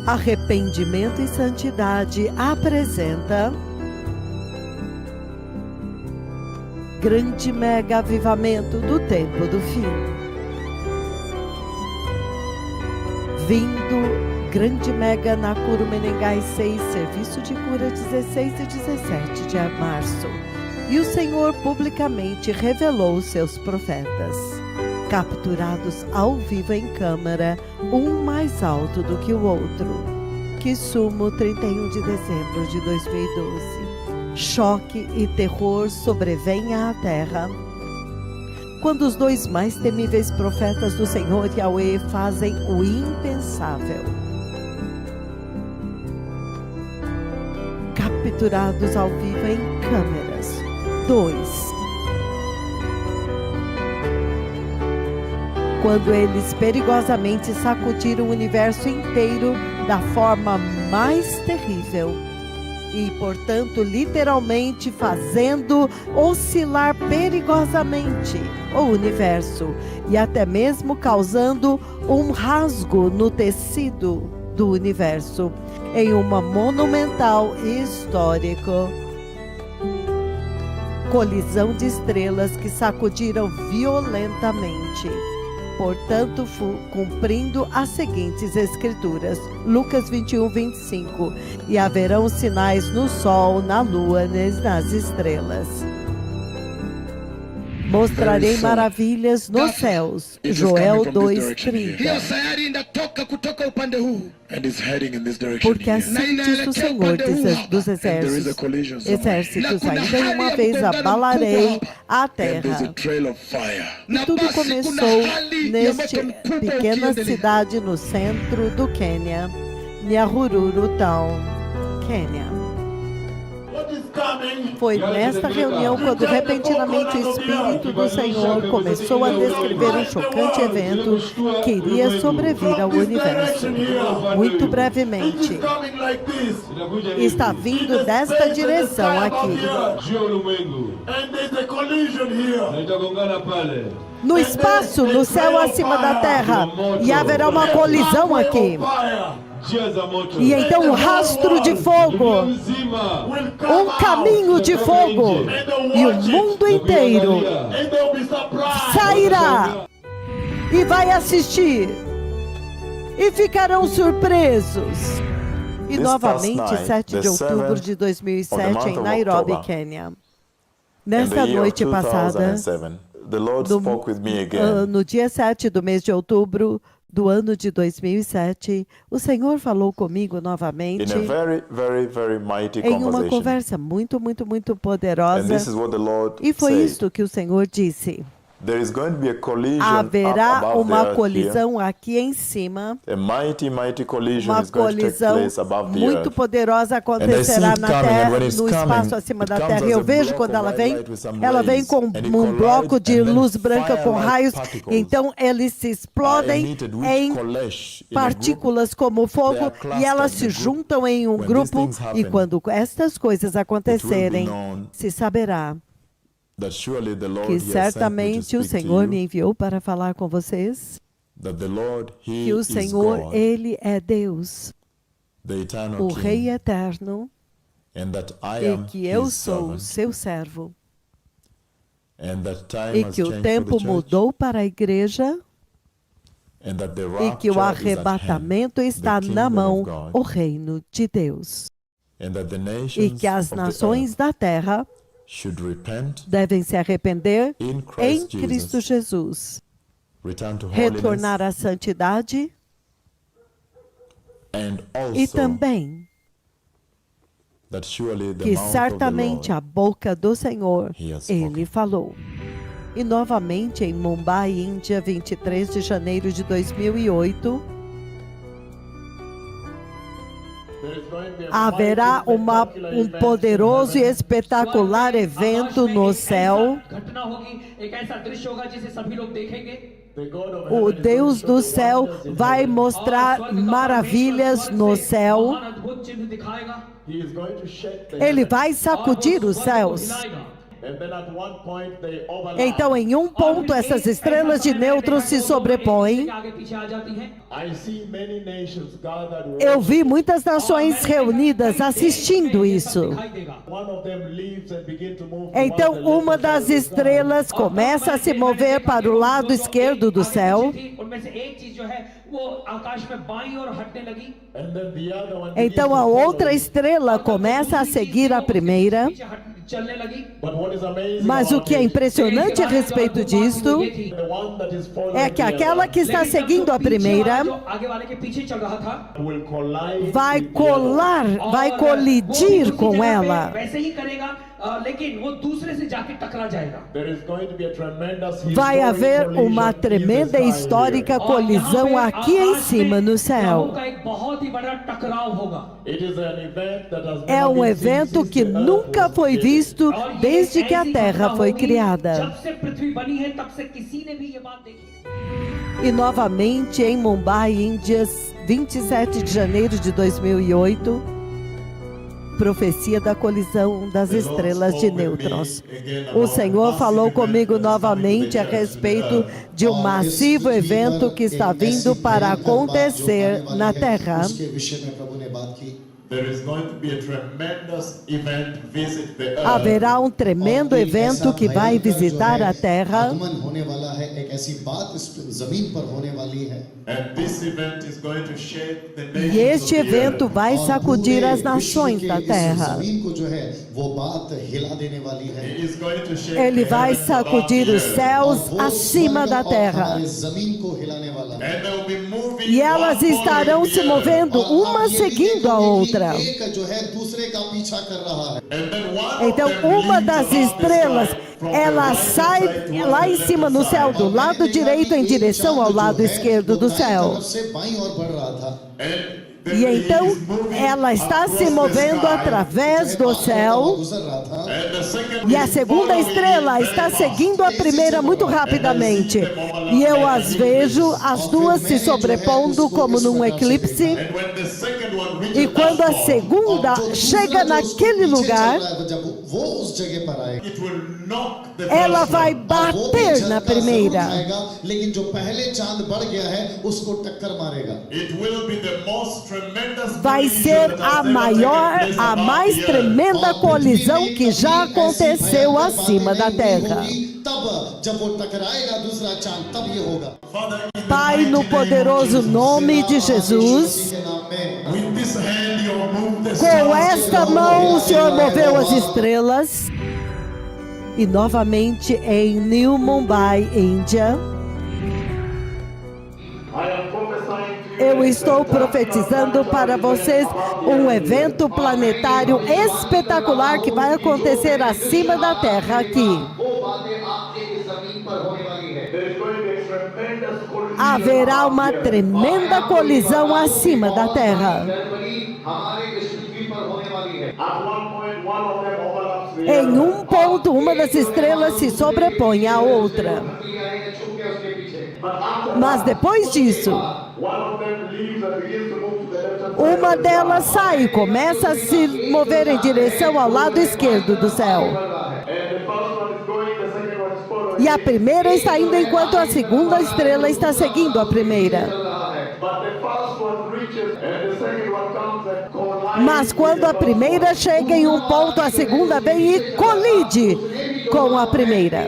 Arrependimento e Santidade apresenta grande mega avivamento do tempo do fim. Vindo grande mega na Curumenengai 6, serviço de cura 16 e 17 de março. E o Senhor publicamente revelou seus profetas, capturados ao vivo em câmara, um mais alto do que o outro. Kisumu, 31 de dezembro de 2012. Choque e terror sobrevêm à terra quando os dois mais temíveis profetas do Senhor Yahweh fazem o impensável. Capturados ao vivo em câmeras. 2. Quando eles perigosamente sacudiram o universo inteiro da forma mais terrível e, portanto, literalmente fazendo oscilar perigosamente o universo e até mesmo causando um rasgo no tecido do universo em uma monumental e histórica colisão de estrelas que sacudiram violentamente. Portanto, cumprindo as seguintes escrituras, Lucas 21, 25, e haverão sinais no sol, na lua, nas estrelas. Mostrarei maravilhas nos céus, Joel 2:30. Porque assim diz o Senhor dos exércitos, ainda uma vez abalarei a terra. E tudo começou nesta pequena cidade no centro do Quênia, Nyahururu Town, Quênia. Foi nesta reunião quando repentinamente o Espírito do Senhor começou a descrever um chocante evento que iria sobrevir ao universo. Muito brevemente, está vindo desta direção aqui. No espaço, no céu acima da terra, e haverá uma colisão aqui. E então um rastro de fogo, um caminho de fogo, e o mundo inteiro sairá e vai assistir, e ficarão surpresos. E novamente, 7 de outubro de 2007, em Nairobi, Quênia. Nesta noite passada, no dia 7 do mês de outubro do ano de 2007, o Senhor falou comigo novamente em uma conversa muito poderosa, e foi isto que o Senhor disse. Haverá uma colisão aqui em cima, uma colisão muito poderosa acontecerá na terra, no espaço acima da terra. Eu vejo quando ela vem com um bloco de luz branca com raios, então eles se explodem em partículas como fogo e elas se juntam em um grupo, e quando estas coisas acontecerem, se saberá que certamente o Senhor me enviou para falar com vocês, que o Senhor, Ele é Deus, o Rei Eterno, e que eu sou o seu servo, e que o tempo mudou para a igreja, e que o arrebatamento está na mão, o reino de Deus, e que as nações da terra devem se arrepender em Cristo Jesus, retornar à santidade, e também que certamente a boca do Senhor, Ele falou. E novamente em Mumbai, Índia, 23 de janeiro de 2008, haverá um poderoso e espetacular evento no céu. O Deus do céu vai mostrar maravilhas no céu. Ele vai sacudir os céus. Então, em um ponto, essas estrelas de nêutrons se sobrepõem. Eu vi muitas nações reunidas assistindo isso. Então, uma das estrelas começa a se mover para o lado esquerdo do céu. Então, a outra estrela começa a seguir a primeira. Mas o que é impressionante a respeito disto é que aquela que está seguindo a primeira vai colidir com ela. Vai haver uma tremenda e histórica colisão aqui em cima no céu. É um evento que nunca foi visto desde que a Terra foi criada. E novamente em Mumbai, Índia, 27 de janeiro de 2008, profecia da colisão das estrelas de nêutrons. O Senhor falou comigo novamente a respeito de um massivo evento que está vindo para acontecer na Terra. Haverá um tremendo evento que vai visitar a Terra. E este evento vai sacudir as nações da Terra. Ele vai sacudir os céus acima da Terra. E elas estarão se movendo, uma seguindo a outra. Então, uma das estrelas, ela sai lá em cima no céu, do lado direito em direção ao lado esquerdo do céu. E então, ela está se movendo através do céu. E a segunda estrela está seguindo a primeira muito rapidamente. E eu as vejo, as duas se sobrepondo como num eclipse. E quando a segunda chega naquele lugar, ela vai bater na primeira. Vai ser a maior, a mais tremenda colisão que já aconteceu acima da Terra. Pai, no poderoso nome de Jesus, com esta mão o Senhor moveu as estrelas. E novamente em New Mumbai, Índia, eu estou profetizando para vocês um evento planetário espetacular que vai acontecer acima da Terra aqui. Haverá uma tremenda colisão acima da Terra. Em um ponto, uma das estrelas se sobrepõe à outra. Mas depois disso, uma delas sai e começa a se mover em direção ao lado esquerdo do céu. E a primeira está indo enquanto a segunda estrela está seguindo a primeira. Mas quando a primeira chega em um ponto, a segunda vem e colide com a primeira.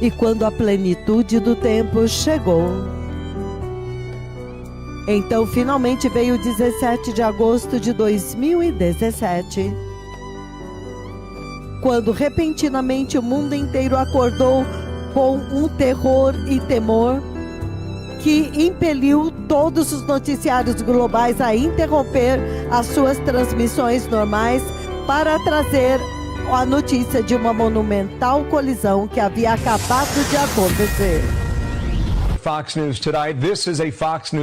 E quando a plenitude do tempo chegou, então finalmente veio 17 de agosto de 2017, quando repentinamente o mundo inteiro acordou com um terror e temor que impeliu todos os noticiários globais a interromper as suas transmissões normais para trazer a notícia de uma monumental colisão que havia acabado de acontecer.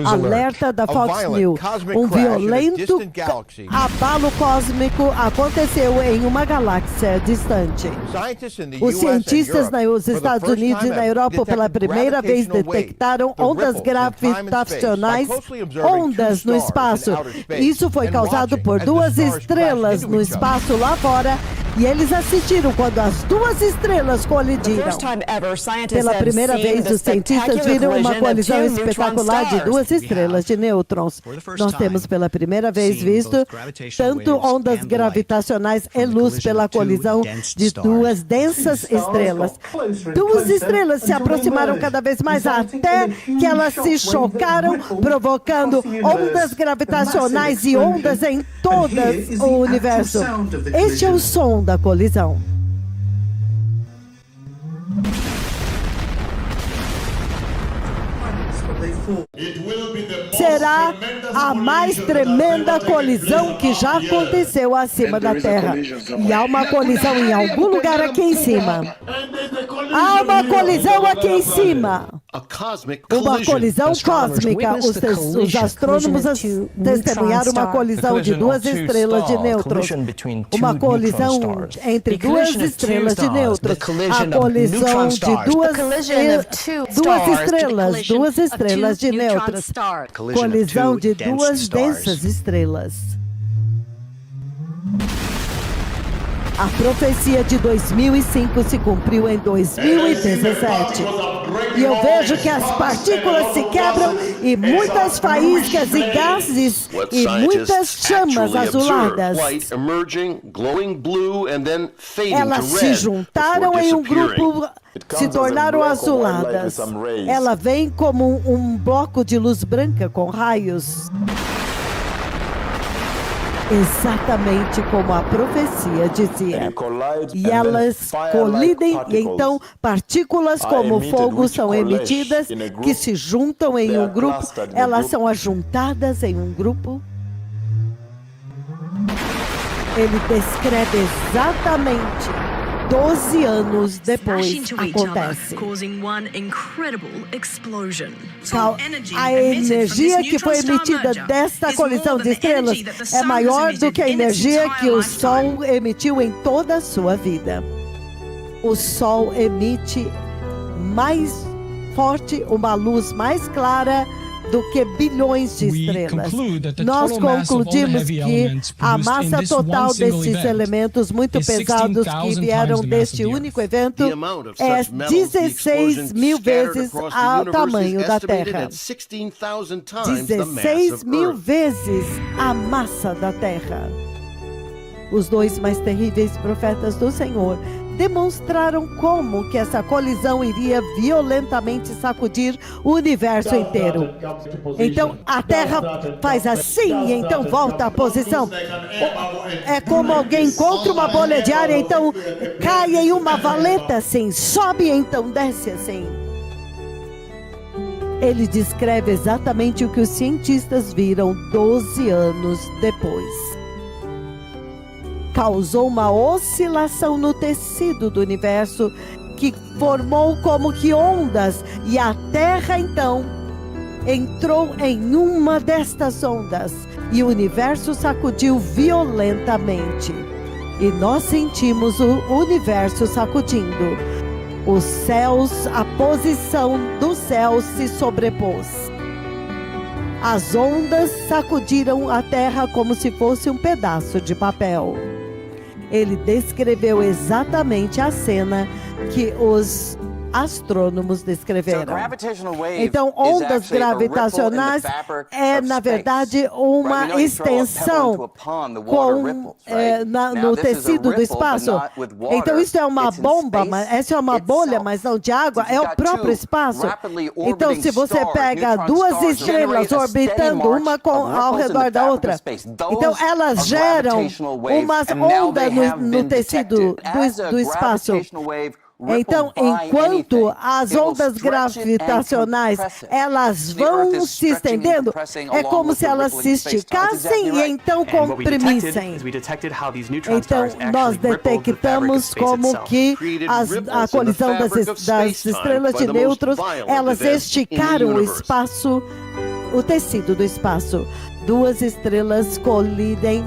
Alerta da Fox News. Um violento abalo cósmico aconteceu em uma galáxia distante. Os cientistas nos Estados Unidos e na Europa pela primeira vez detectaram ondas gravitacionais, ondas no espaço. Isso foi causado por duas estrelas no espaço lá fora, e eles assistiram quando as duas estrelas colidiram. Pela primeira vez, os cientistas viram uma colisão espetacular de duas estrelas de nêutrons. Nós temos pela primeira vez visto tanto ondas gravitacionais e luz pela colisão de duas densas estrelas. Duas estrelas se aproximaram cada vez mais até que elas se chocaram, provocando ondas gravitacionais e ondas em todo o universo. Este é o som da colisão. Será a mais tremenda colisão que já aconteceu acima da Terra. E há uma colisão em algum lugar aqui em cima. Há uma colisão aqui em cima. Uma colisão cósmica. Os astrônomos testemunharam uma colisão de duas estrelas de nêutrons. Uma colisão entre duas estrelas de nêutrons. A colisão de duas estrelas de nêutrons. Colisão de duas densas estrelas. A profecia de 2005 se cumpriu em 2017. E eu vejo que as partículas se quebram e muitas faíscas e gases e muitas chamas azuladas. Elas se juntaram em um grupo, se tornaram azuladas. Ela vem como um bloco de luz branca com raios. Exatamente como a profecia dizia. E elas colidem, e então partículas como fogo são emitidas, que se juntam em um grupo. Elas são ajuntadas em um grupo. Ele descreve exatamente 12 anos depois acontece. A energia que foi emitida desta colisão de estrelas é maior do que a energia que o Sol emitiu em toda a sua vida. O Sol emite mais forte, uma luz mais clara do que bilhões de estrelas. Nós concluímos que a massa total desses elementos muito pesados que vieram deste único evento é 16 mil vezes o tamanho da Terra. 16 mil vezes a massa da Terra. Os dois mais terríveis profetas do Senhor demonstraram como que essa colisão iria violentamente sacudir o universo inteiro. Então, a Terra faz assim e então volta à posição. É como alguém encontra uma bolha de ar, então cai em uma valeta assim, sobe e então desce assim. Ele descreve exatamente o que os cientistas viram 12 anos depois. Causou uma oscilação no tecido do universo que formou como que ondas, e a Terra então entrou em uma destas ondas e o universo sacudiu violentamente. E nós sentimos o universo sacudindo. Os céus, a posição dos céus se sobrepôs. As ondas sacudiram a Terra como se fosse um pedaço de papel. Ele descreveu exatamente a cena que os astrônomos descreveram. Então, ondas gravitacionais é, na verdade, uma extensão no tecido do espaço. Então, isso é uma bomba, essa é uma bolha, mas não de água, é o próprio espaço. Então, se você pega duas estrelas orbitando uma ao redor da outra, então elas geram umas ondas no tecido do espaço. Então, enquanto as ondas gravitacionais elas vão se estendendo, é como se elas se esticassem e então comprimissem. Então, nós detectamos como que a colisão das estrelas de nêutrons, elas esticaram o espaço, o tecido do espaço. Duas estrelas colidem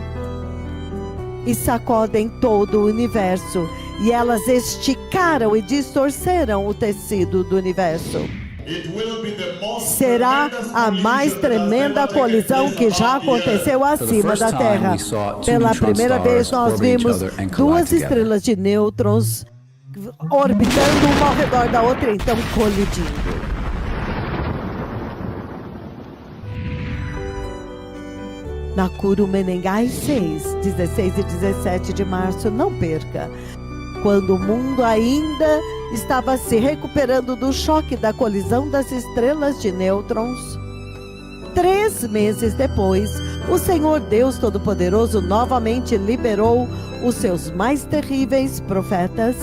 e sacodem todo o universo. E elas esticaram e distorceram o tecido do universo. Será a mais tremenda colisão que já aconteceu acima da Terra. Pela primeira vez nós vimos duas estrelas de nêutrons orbitando uma ao redor da outra, então colidindo. Nakuru Menengai 6, 16 e 17 de março, não perca. Quando o mundo ainda estava se recuperando do choque da colisão das estrelas de nêutrons, 3 meses depois, o Senhor Deus Todo-Poderoso novamente liberou os seus mais terríveis profetas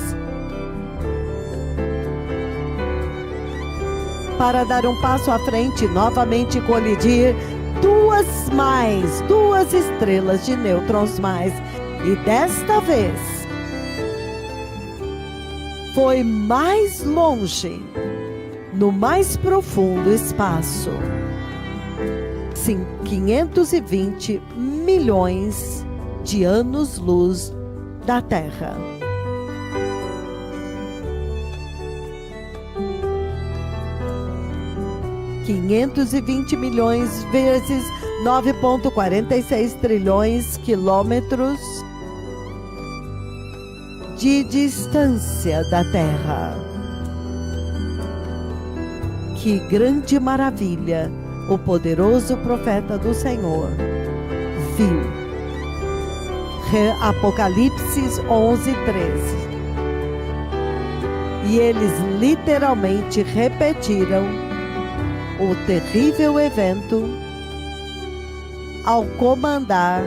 para dar um passo à frente e novamente colidir duas estrelas de nêutrons mais. E desta vez foi mais longe, no mais profundo espaço, 520 milhões de anos-luz da Terra. $520 milhões vezes 9,46 trilhões quilômetros de distância da Terra. Que grande maravilha o poderoso profeta do Senhor viu. Apocalipse 11:13. E eles literalmente repetiram o terrível evento ao comandar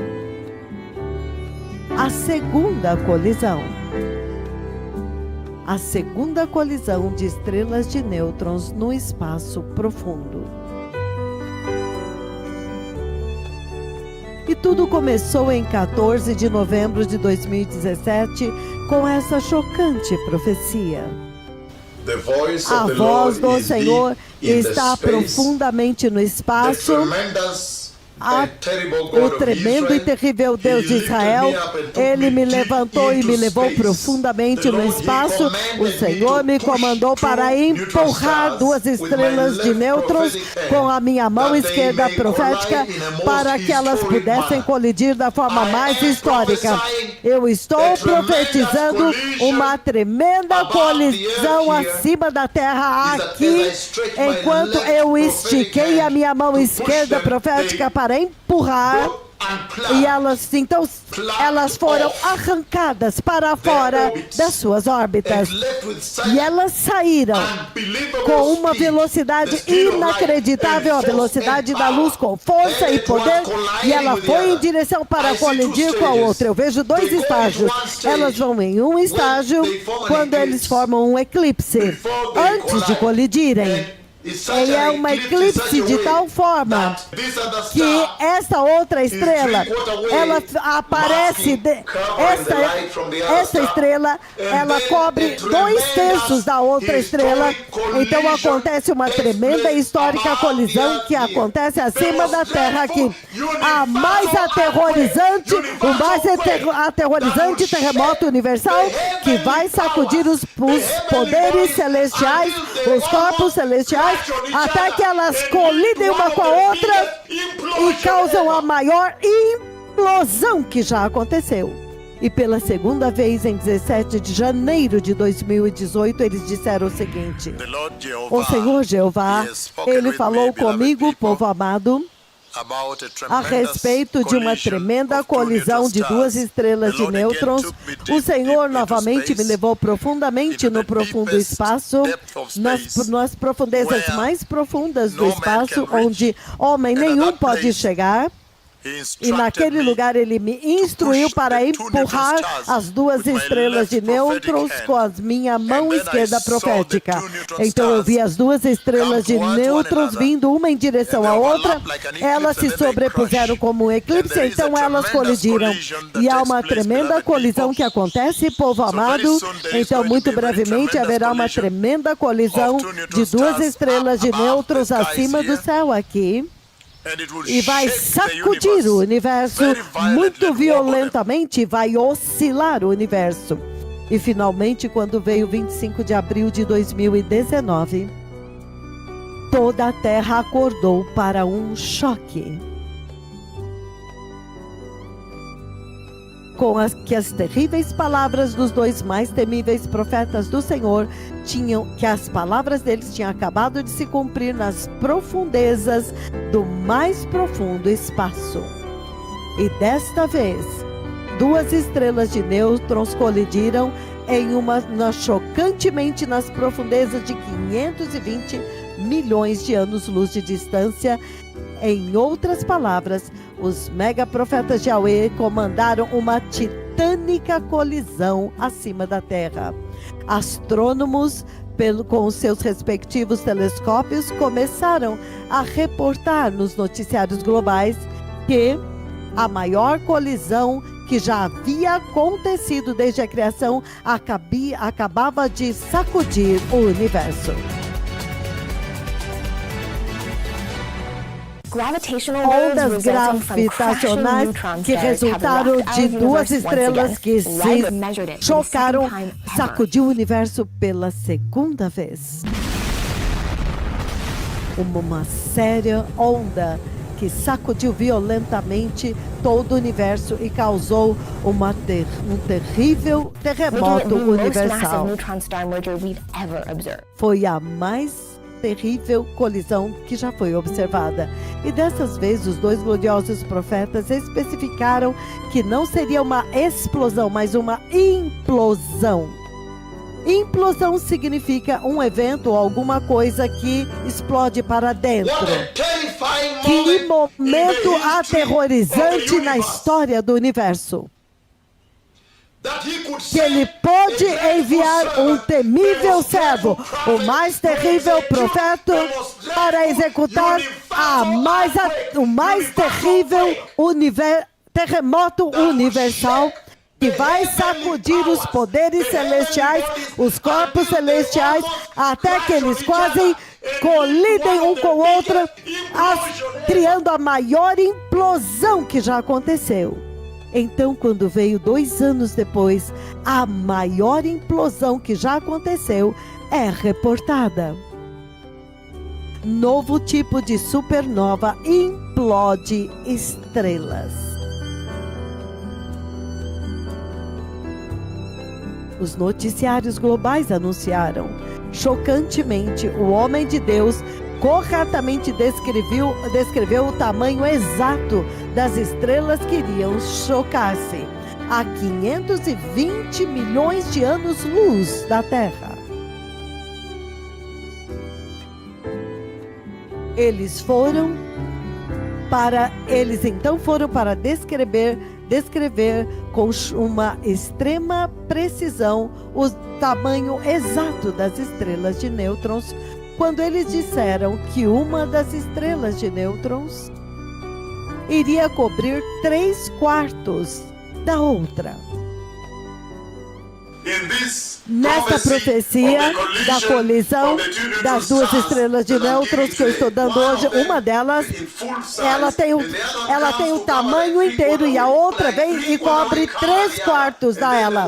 a segunda colisão. A segunda colisão de estrelas de nêutrons no espaço profundo. E tudo começou em 14 de novembro de 2017 com essa chocante profecia. A voz do Senhor está profundamente no espaço. O tremendo e terrível Deus de Israel, Ele me levantou e me levou profundamente no espaço. O Senhor me comandou para empurrar duas estrelas de nêutrons com a minha mão esquerda profética para que elas pudessem colidir da forma mais histórica. Eu estou profetizando uma tremenda colisão acima da Terra aqui, enquanto eu estiquei a minha mão esquerda profética para empurrar, e elas foram arrancadas para fora das suas órbitas, e elas saíram com uma velocidade inacreditável, a velocidade da luz, com força e poder, e ela foi em direção para colidir com a outra. Eu vejo 2 estágios. Elas vão em um estágio quando eles formam um eclipse, antes de colidirem. E é uma eclipse de tal forma que essa outra estrela, ela aparece, essa estrela, ela cobre 2/3 da outra estrela. Então acontece uma tremenda e histórica colisão que acontece acima da Terra aqui. A mais aterrorizante, o mais aterrorizante terremoto universal que vai sacudir os poderes celestiais, os corpos celestiais, até que elas colidem uma com a outra e causam a maior implosão que já aconteceu. E pela segunda vez, em 17 de janeiro de 2018, eles disseram o seguinte: o Senhor Jeová, Ele falou comigo, povo amado, a respeito de uma tremenda colisão de duas estrelas de nêutrons. O Senhor novamente me levou profundamente no profundo espaço, nas profundezas mais profundas do espaço, onde homem nenhum pode chegar. E naquele lugar ele me instruiu para empurrar as duas estrelas de nêutrons com a minha mão esquerda profética. Então eu vi as duas estrelas de nêutrons vindo uma em direção à outra. Elas se sobrepuseram como um eclipse, então elas colidiram. E há uma tremenda colisão que acontece, povo amado. Então muito brevemente haverá uma tremenda colisão de duas estrelas de nêutrons acima do céu aqui. E vai sacudir o universo muito violentamente, vai oscilar o universo. E finalmente, quando veio 25 de abril de 2019, toda a Terra acordou para um choque. Com as terríveis palavras dos dois mais temíveis profetas do Senhor, que as palavras deles tinham acabado de se cumprir nas profundezas do mais profundo espaço. E desta vez, duas estrelas de nêutrons colidiram chocantemente nas profundezas de 520 milhões de anos-luz de distância. Em outras palavras, os megaprofetas de Yahweh comandaram uma titânica colisão acima da Terra. Astrônomos, com os seus respectivos telescópios, começaram a reportar nos noticiários globais que a maior colisão que já havia acontecido desde a criação acabava de sacudir o universo. Ondas gravitacionais que resultaram de duas estrelas que se chocaram, sacudiu o universo pela segunda vez. Uma séria onda que sacudiu violentamente todo o universo e causou um terrível terremoto universal. Foi a mais terrível colisão que já foi observada. E dessas vezes os dois gloriosos profetas especificaram que não seria uma explosão, mas uma implosão. Implosão significa um evento ou alguma coisa que explode para dentro. Que momento aterrorizante na história do universo. Que ele pôde enviar um temível servo, o mais terrível profeta, para executar o mais terrível terremoto universal, que vai sacudir os poderes celestiais, os corpos celestiais, até que eles quase colidem um com o outro, criando a maior implosão que já aconteceu. Então, quando veio 2 anos depois, a maior implosão que já aconteceu é reportada. Novo tipo de supernova implode estrelas. Os noticiários globais anunciaram, chocantemente, o homem de Deus corretamente descreveu o tamanho exato das estrelas que iriam chocar-se a 520 milhões de anos-luz da Terra. Eles então foram para descrever com uma extrema precisão o tamanho exato das estrelas de nêutrons, quando eles disseram que uma das estrelas de nêutrons iria cobrir 3/4 da outra. Nessa profecia da colisão das duas estrelas de nêutrons que eu estou dando hoje, uma delas, ela tem o tamanho inteiro e a outra vem e cobre 3/4 dela.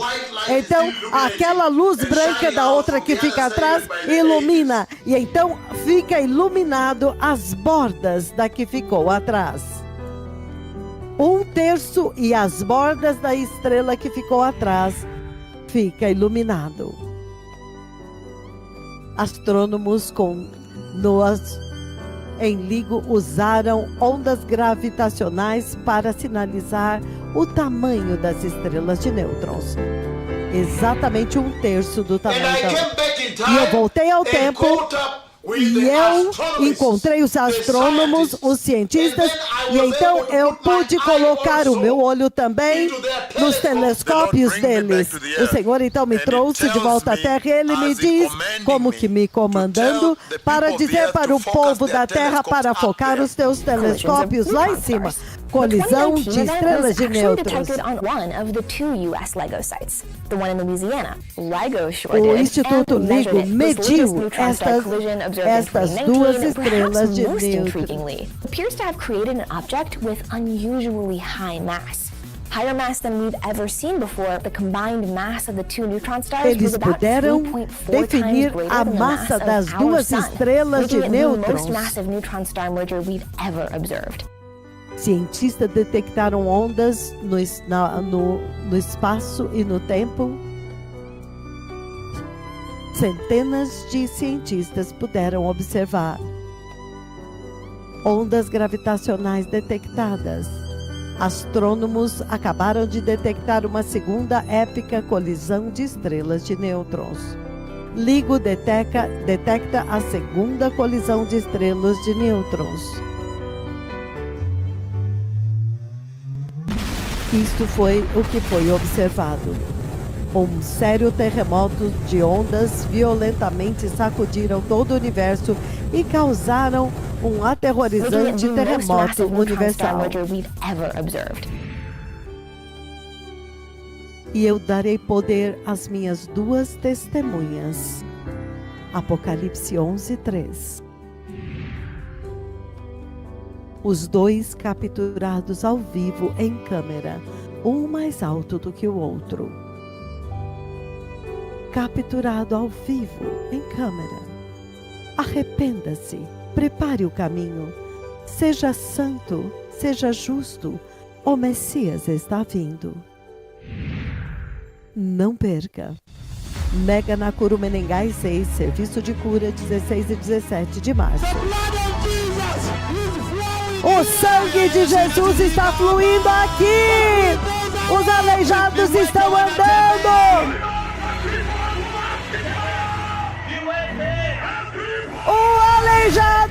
Então, aquela luz branca da outra que fica atrás ilumina, e então fica iluminado as bordas da que ficou atrás. 1/3 e as bordas da estrela que ficou atrás fica iluminado. Astrônomos em LIGO usaram ondas gravitacionais para sinalizar o tamanho das estrelas de nêutrons. Exatamente 1/3 do tamanho. E eu voltei ao tempo E eu encontrei os astrônomos, os cientistas, e então eu pude colocar o meu olho também nos telescópios deles. O Senhor então me trouxe de volta à Terra e Ele me diz, como que me comandando, para dizer para o povo da Terra para focar os teus telescópios lá em cima. Colisão de estrelas de nêutrons. O Instituto LIGO mediu estas duas estrelas de nêutrons. Eles puderam definir a massa das duas estrelas de nêutrons. Cientistas detectaram ondas no espaço e no tempo. Centenas de cientistas puderam observar ondas gravitacionais detectadas. Astrônomos acabaram de detectar uma segunda épica colisão de estrelas de nêutrons. LIGO detecta a segunda colisão de estrelas de nêutrons. Isto foi o que foi observado. Um sério terremoto de ondas violentamente sacudiram todo o universo e causaram um aterrorizante terremoto universal. E eu darei poder às minhas duas testemunhas. Apocalipse 11:3. Os dois capturados ao vivo em câmera, um mais alto do que o outro. Capturado ao vivo em câmera. Arrependa-se, prepare o caminho. Seja santo, seja justo, o Messias está vindo. Não perca. Mega Nakuru Menengai 6, Serviço de Cura, 16 e 17 de março. O sangue de Jesus está fluindo aqui. Os aleijados estão andando. O aleijado